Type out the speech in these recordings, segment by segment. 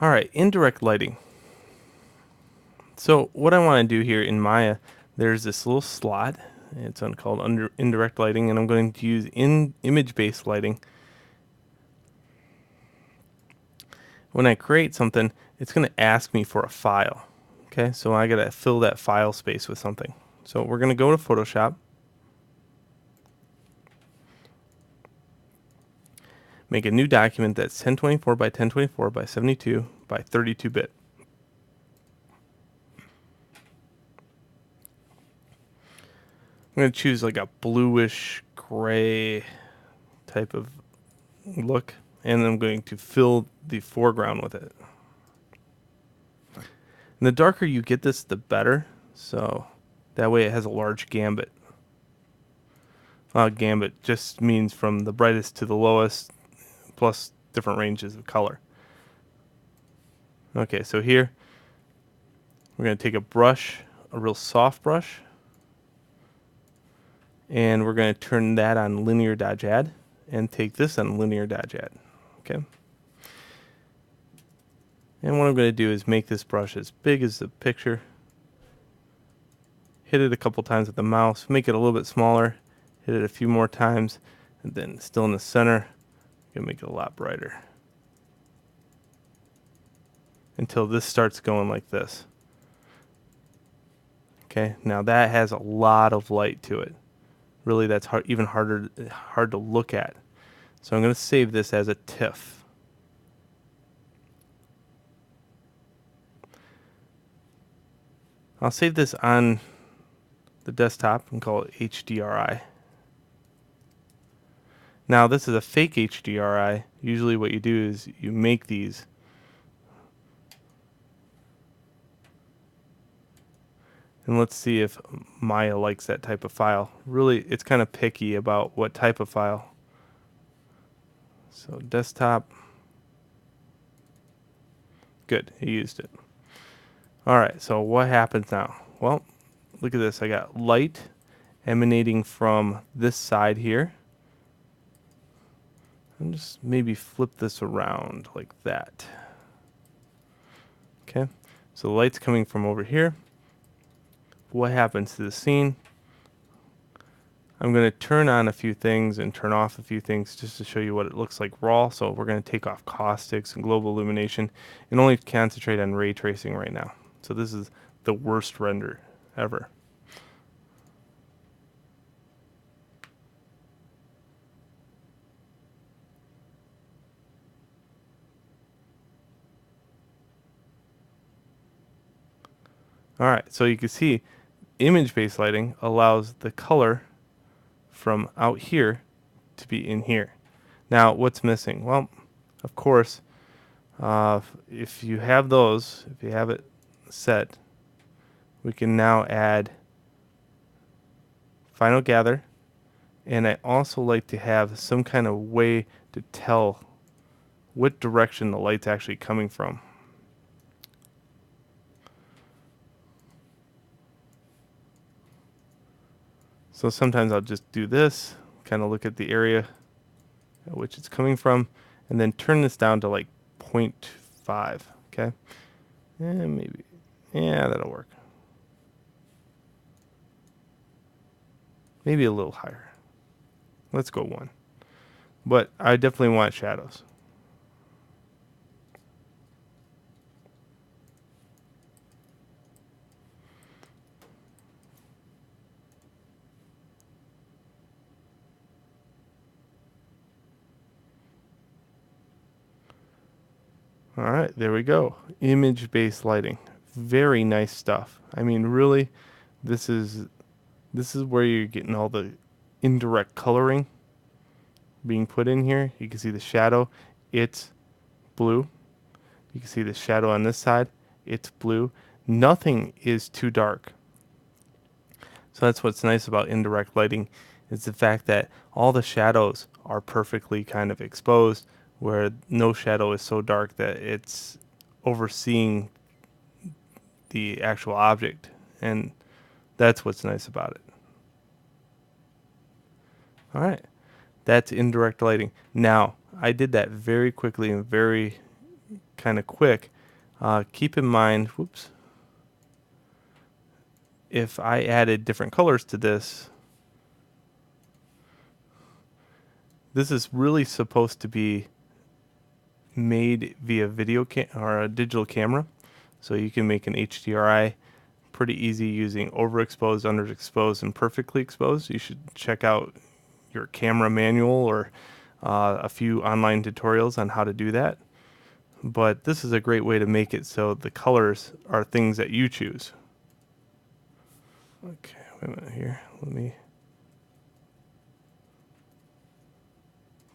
All right, indirect lighting. So what I want to do here in Maya, there's this little slot. It's called indirect lighting, and I'm going to use image-based lighting. When I create something, it's going to ask me for a file. Okay, so I got to fill that file space with something. So we're going to go to Photoshop, make a new document that's 1024 by 1024 by 72 by 32-bit. I'm going to choose like a bluish gray type of look, and I'm going to fill the foreground with it. And the darker you get this, the better. So that way it has a large gambit. Gambit just means from the brightest to the lowest, plus different ranges of color. Okay, so here we're going to take a brush, a real soft brush, and we're going to turn that on linear dodge add, and take this on linear dodge add. Okay. And what I'm going to do is make this brush as big as the picture. Hit it a couple times with the mouse, make it a little bit smaller, hit it a few more times, and then still in the center, gonna make it a lot brighter. Until this starts going like this. Okay, now that has a lot of light to it. Really, that's even hard to look at. So I'm gonna save this as a TIFF. I'll save this on the desktop and call it HDRI. Now this is a fake HDRI. Usually what you do is you make these. And let's see if Maya likes that type of file. Really, it's kind of picky about what type of file. So desktop. Good, he used it. All right, so what happens now? Well, look at this. I got light emanating from this side here. And just maybe flip this around like that. Okay, so the light's coming from over here. What happens to the scene? I'm going to turn on a few things and turn off a few things just to show you what it looks like raw. So we're going to take off caustics and global illumination and only concentrate on ray tracing right now. So this is the worst render ever. All right, so you can see image-based lighting allows the color from out here to be in here. Now, what's missing? Well, of course, if you have those, if you have it set, we can now add final gather, and I also like to have some kind of way to tell what direction the light's actually coming from. So sometimes I'll just do this, kind of look at the area at which it's coming from, and then turn this down to like 0.5, okay? And maybe, yeah, that'll work. Maybe a little higher. Let's go 1. But I definitely want shadows. All right, there we go. Image-based lighting. Very nice stuff. I mean, really, this is where you're getting all the indirect coloring being put in here. You can see the shadow, it's blue. You can see the shadow on this side, it's blue. Nothing is too dark. So that's what's nice about indirect lighting, is the fact that all the shadows are perfectly kind of exposed, where no shadow is so dark that it's overseeing the actual object. And that's what's nice about it. All right. That's indirect lighting. Now, I did that very quickly and very kind of quick. Keep in mind, whoops, if I added different colors to this, this is really supposed to be made via video or a digital camera. So you can make an HDRI pretty easy using overexposed, underexposed, and perfectly exposed. You should check out your camera manual or a few online tutorials on how to do that. But this is a great way to make it so the colors are things that you choose. Okay, wait a minute here. Let me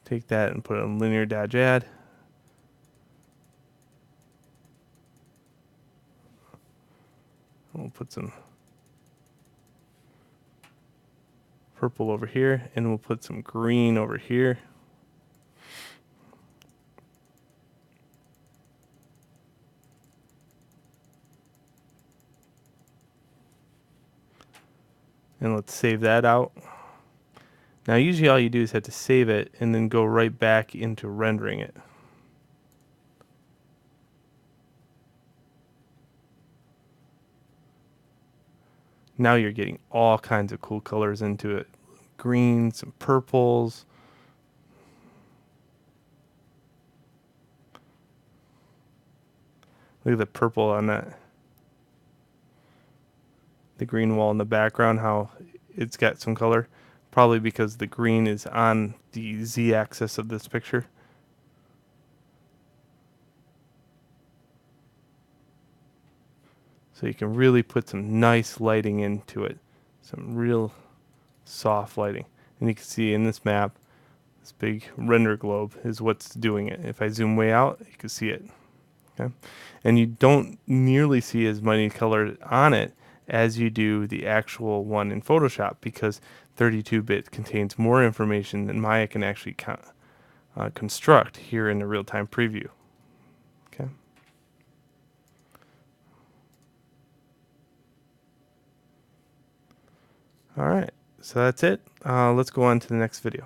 take that and put it in linear dodge add. We'll put some purple over here, and we'll put some green over here. And let's save that out. Now usually all you do is have to save it and then go right back into rendering it. Now you're getting all kinds of cool colors into it. Greens, some purples. Look at the purple on that. The green wall in the background, how it's got some color. Probably because the green is on the Z-axis of this picture. So you can really put some nice lighting into it. Some real soft lighting. And you can see in this map, this big render globe is what's doing it. If I zoom way out, you can see it. Okay? And you don't nearly see as many colors on it as you do the actual one in Photoshop, because 32-bit contains more information than Maya can actually construct here in the real-time preview. Okay. All right, so that's it. Let's go on to the next video.